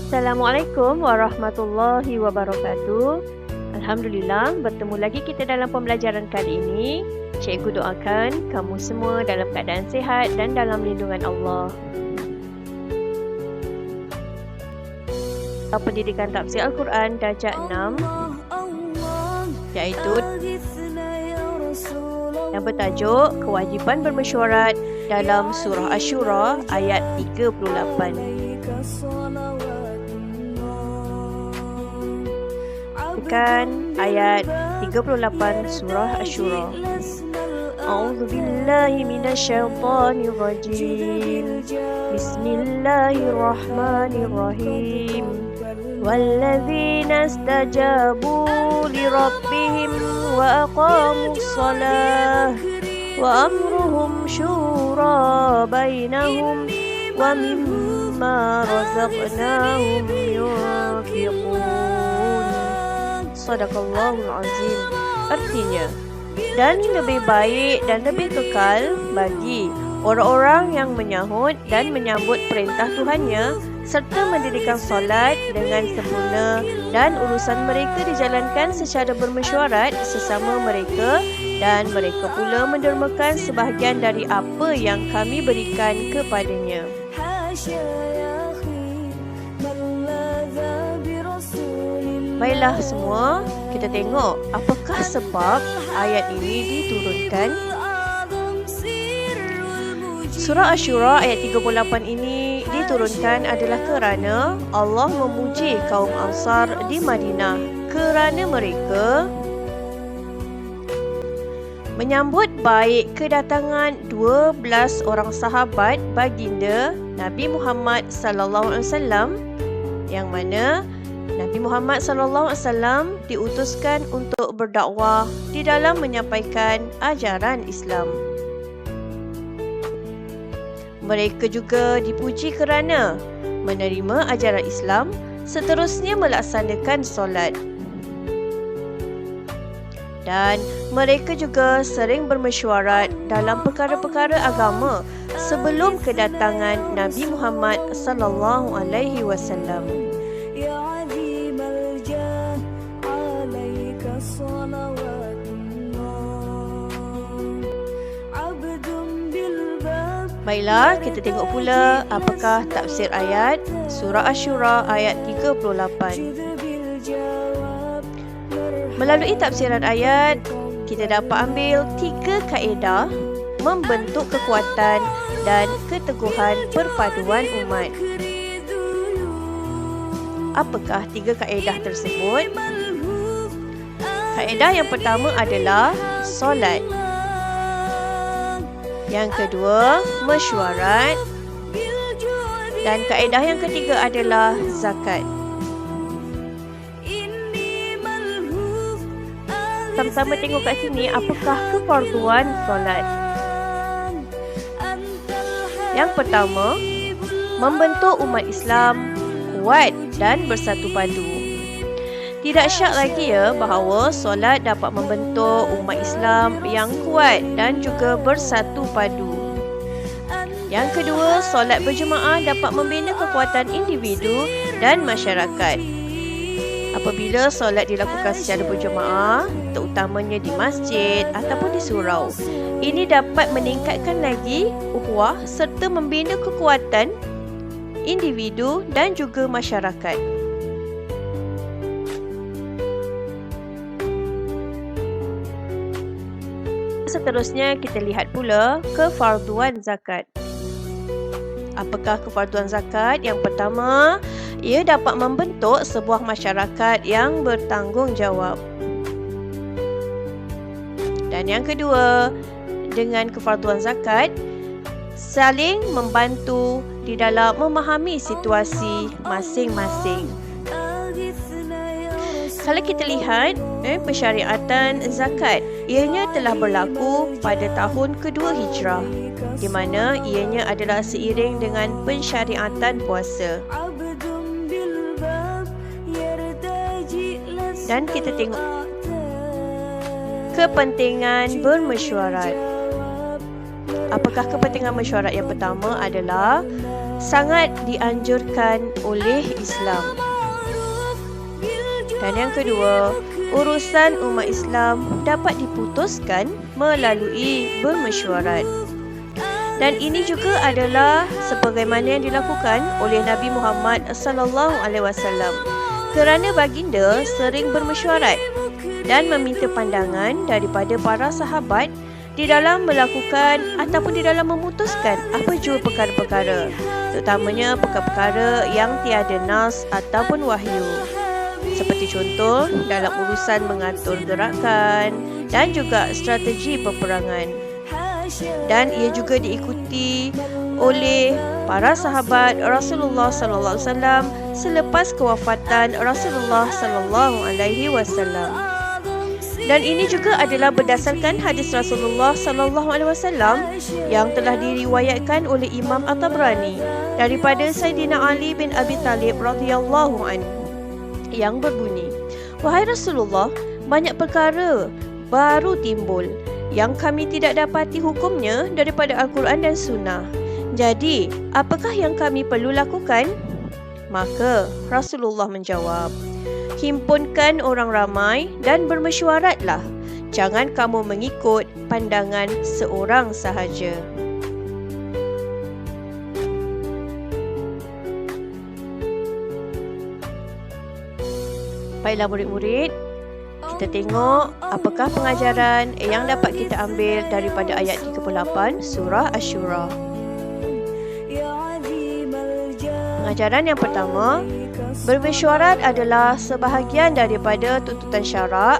Assalamualaikum warahmatullahi wabarakatuh. Alhamdulillah, bertemu lagi kita dalam pembelajaran kali ini. Cikgu doakan kamu semua dalam keadaan sihat dan dalam lindungan Allah. Pendidikan Tafsir Al-Quran darjah 6, iaitu yang bertajuk Kewajipan Bermesyuarat dalam Surah Asy-Syura ayat 38. Ayat 38 Surah Asy-Syura. A'udzu billahi minasyaitonir rajim. Bismillahirrahmanirrahim. Walladzina istajabu lirabbihim wa aqamus shalah wa amruhum syura bainahum wa mimma razaqnahum yunfiqun. Sadaqallahul azim. Artinya, dan lebih baik dan lebih kekal bagi orang-orang yang menyahut dan menyambut perintah Tuhannya serta mendirikan solat dengan sempurna dan urusan mereka dijalankan secara bermesyuarat sesama mereka dan mereka pula mendermakan sebahagian dari apa yang kami berikan kepadanya. Baiklah semua, kita tengok apakah sebab ayat ini diturunkan. Surah Asy-Syura ayat 38 ini diturunkan adalah kerana Allah memuji kaum Ansar di Madinah kerana mereka menyambut baik kedatangan 12 orang sahabat baginda Nabi Muhammad sallallahu alaihi wasallam, yang mana Nabi Muhammad sallallahu alaihi wasallam diutuskan untuk berdakwah di dalam menyampaikan ajaran Islam. Mereka juga dipuji kerana menerima ajaran Islam, seterusnya melaksanakan solat. Dan mereka juga sering bermesyuarat dalam perkara-perkara agama sebelum kedatangan Nabi Muhammad sallallahu alaihi wasallam. Baiklah, kita tengok pula apakah tafsir ayat Surah Asy-Syura ayat 38. Melalui tafsiran ayat, kita dapat ambil 3 kaedah membentuk kekuatan dan keteguhan perpaduan umat. Apakah 3 kaedah tersebut? Kaedah yang pertama adalah solat. Yang kedua, mesyuarat. Dan kaedah yang ketiga adalah zakat. Sama-sama tengok kat sini apakah kefarduan solat. Yang pertama, membentuk umat Islam kuat dan bersatu padu. Tidak syak lagi bahawa solat dapat membentuk umat Islam yang kuat dan juga bersatu padu. Yang kedua, solat berjemaah dapat membina kekuatan individu dan masyarakat. Apabila solat dilakukan secara berjemaah, terutamanya di masjid ataupun di surau, ini dapat meningkatkan lagi ukhuwah serta membina kekuatan individu dan juga masyarakat. Seterusnya, kita lihat pula kefarduan zakat. Apakah kefarduan zakat? Yang pertama, ia dapat membentuk sebuah masyarakat yang bertanggungjawab. Dan yang kedua, dengan kefarduan zakat, saling membantu di dalam memahami situasi masing-masing. Kalau kita lihat pensyariatan zakat, ianya telah berlaku pada tahun kedua Hijrah, di mana ianya adalah seiring dengan pensyariatan puasa. Dan kita tengok kepentingan bermesyuarat. Apakah kepentingan mesyuarat? Yang pertama adalah sangat dianjurkan oleh Islam. Dan yang kedua, urusan umat Islam dapat diputuskan melalui bermesyuarat. Dan ini juga adalah sebagaimana yang dilakukan oleh Nabi Muhammad SAW, kerana baginda sering bermesyuarat dan meminta pandangan daripada para sahabat di dalam melakukan ataupun di dalam memutuskan apa jua perkara-perkara, terutamanya perkara-perkara yang tiada nas ataupun wahyu. Seperti contoh dalam urusan mengatur gerakan dan juga strategi peperangan. Dan ia juga diikuti oleh para sahabat Rasulullah sallallahu alaihi wasallam selepas kewafatan Rasulullah sallallahu alaihi wasallam. Dan ini juga adalah berdasarkan hadis Rasulullah sallallahu alaihi wasallam yang telah diriwayatkan oleh Imam At-Tabrani daripada Sayyidina Ali bin Abi Talib radhiyallahu anhu yang berbunyi, "Wahai Rasulullah, banyak perkara baru timbul yang kami tidak dapati hukumnya daripada Al-Quran dan Sunnah. Jadi, apakah yang kami perlu lakukan?" Maka Rasulullah menjawab, "Himpunkan orang ramai dan bermesyuaratlah. Jangan kamu mengikut pandangan seorang sahaja." Baiklah murid-murid, kita tengok apakah pengajaran yang dapat kita ambil daripada ayat 38 surah Asy-Syura. Pengajaran yang pertama, bermesyuarat adalah sebahagian daripada tuntutan syarak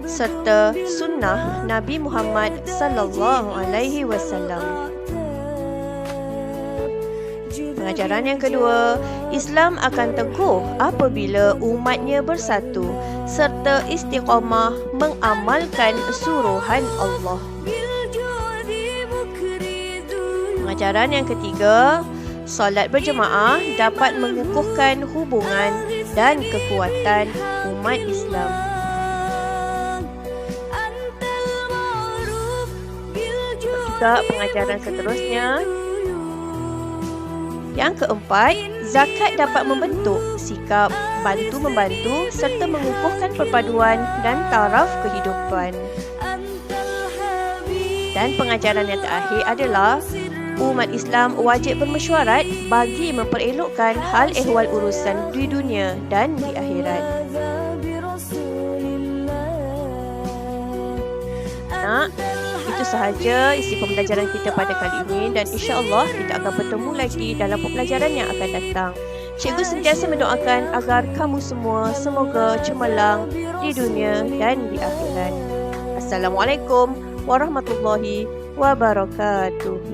serta sunnah Nabi Muhammad sallallahu alaihi wasallam. Pengajaran yang kedua, Islam akan teguh apabila umatnya bersatu serta istiqamah mengamalkan suruhan Allah. Pengajaran yang ketiga, solat berjemaah dapat mengukuhkan hubungan dan kekuatan umat Islam. Juga pengajaran seterusnya, yang keempat, zakat dapat membentuk sikap bantu-membantu serta mengukuhkan perpaduan dan taraf kehidupan. Dan pengajaran yang terakhir adalah umat Islam wajib bermesyuarat bagi memperelokkan hal ehwal urusan di dunia dan di akhirat. Itu sahaja isi pembelajaran kita pada kali ini dan insya-Allah kita akan bertemu lagi dalam pembelajaran yang akan datang. Cikgu sentiasa mendoakan agar kamu semua semoga cemerlang di dunia dan di akhirat. Assalamualaikum warahmatullahi wabarakatuh.